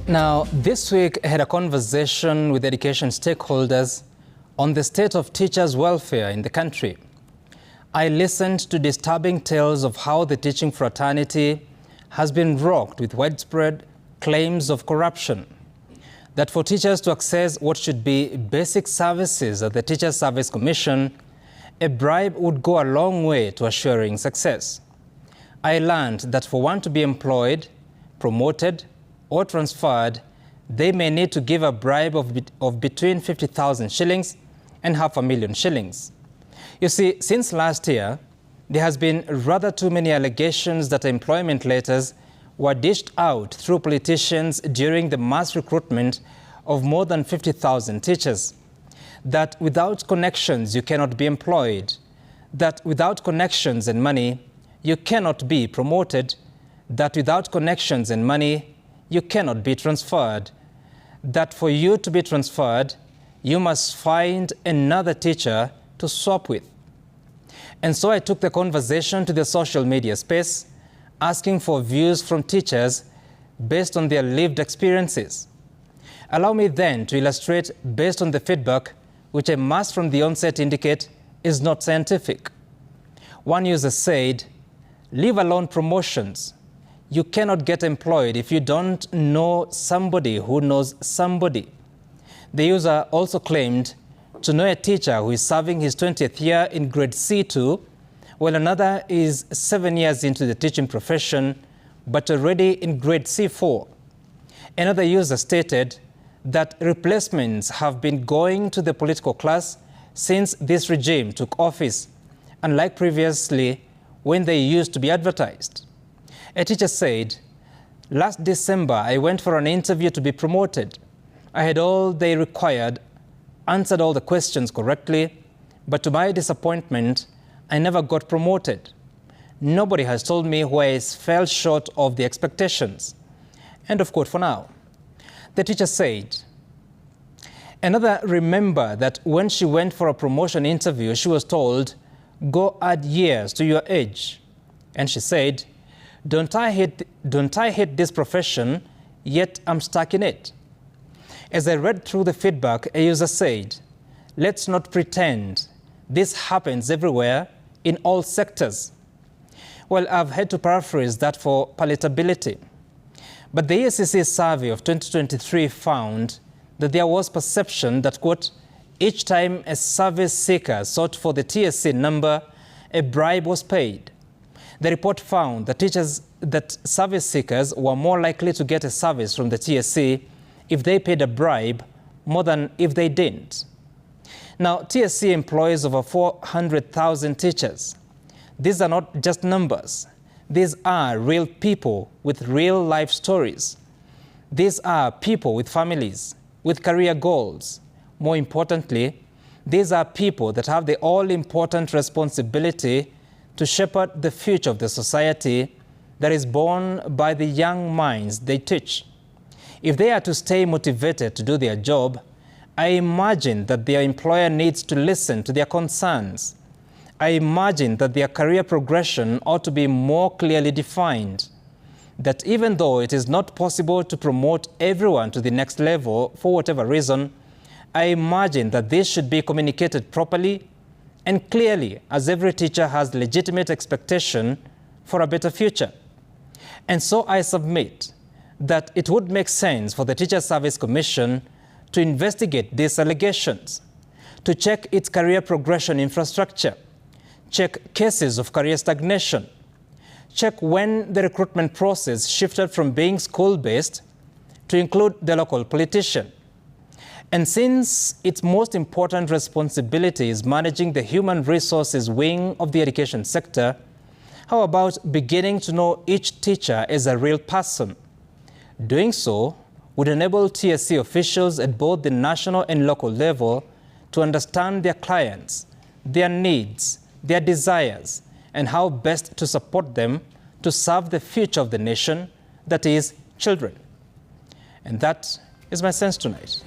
Now, this week I had a conversation with education stakeholders on the state of teachers' welfare in the country. I listened to disturbing tales of how the teaching fraternity has been rocked with widespread claims of corruption. That for teachers to access what should be basic services at the Teachers Service Commission, a bribe would go a long way to assuring success. I learned that for one to be employed, promoted, or transferred, they may need to give a bribe of between 50,000 shillings and $500,000 shillings. You see, since last year, there has been rather too many allegations that employment letters were dished out through politicians during the mass recruitment of more than 50,000 teachers. That without connections, you cannot be employed. That without connections and money, you cannot be promoted. That without connections and money, you cannot be transferred. That for you to be transferred, you must find another teacher to swap with. And so I took the conversation to the social media space, asking for views from teachers based on their lived experiences. Allow me then to illustrate based on the feedback, which I must from the onset indicate is not scientific. One user said, "Leave alone promotions. You cannot get employed if you don't know somebody who knows somebody." The user also claimed to know a teacher who is serving his 20th year in grade C2, while another is 7 years into the teaching profession, but already in grade C4. Another user stated that replacements have been going to the political class since this regime took office, unlike previously when they used to be advertised. A teacher said, "Last December, I went for an interview to be promoted. I had all they required, answered all the questions correctly, but to my disappointment, I never got promoted. Nobody has told me why I fell short of the expectations." End of quote for now. The teacher said, another remembered that when she went for a promotion interview, she was told, "Go add years to your age." And she said, Don't I hate this profession, yet I'm stuck in it." As I read through the feedback, a user said, "Let's not pretend. This happens everywhere, in all sectors." Well, I've had to paraphrase that for palatability. But the EACC survey of 2023 found that there was perception that, quote, each time a service seeker sought for the TSC number, a bribe was paid. The report found that service seekers were more likely to get a service from the TSC if they paid a bribe more than if they didn't. Now, TSC employs over 400,000 teachers. These are not just numbers. These are real people with real life stories. These are people with families, with career goals. More importantly, these are people that have the all-important responsibility to shepherd the future of the society that is born by the young minds they teach. If they are to stay motivated to do their job, I imagine that their employer needs to listen to their concerns. I imagine that their career progression ought to be more clearly defined. That even though it is not possible to promote everyone to the next level for whatever reason, I imagine that this should be communicated properly and clearly, as every teacher has legitimate expectation for a better future. And so I submit that it would make sense for the Teachers Service Commission to investigate these allegations, to check its career progression infrastructure, check cases of career stagnation, check when the recruitment process shifted from being school-based to include the local politician. And since its most important responsibility is managing the human resources wing of the education sector, how about beginning to know each teacher as a real person? Doing so would enable TSC officials at both the national and local level to understand their clients, their needs, their desires, and how best to support them to serve the future of the nation, that is, children. And that is my sense tonight.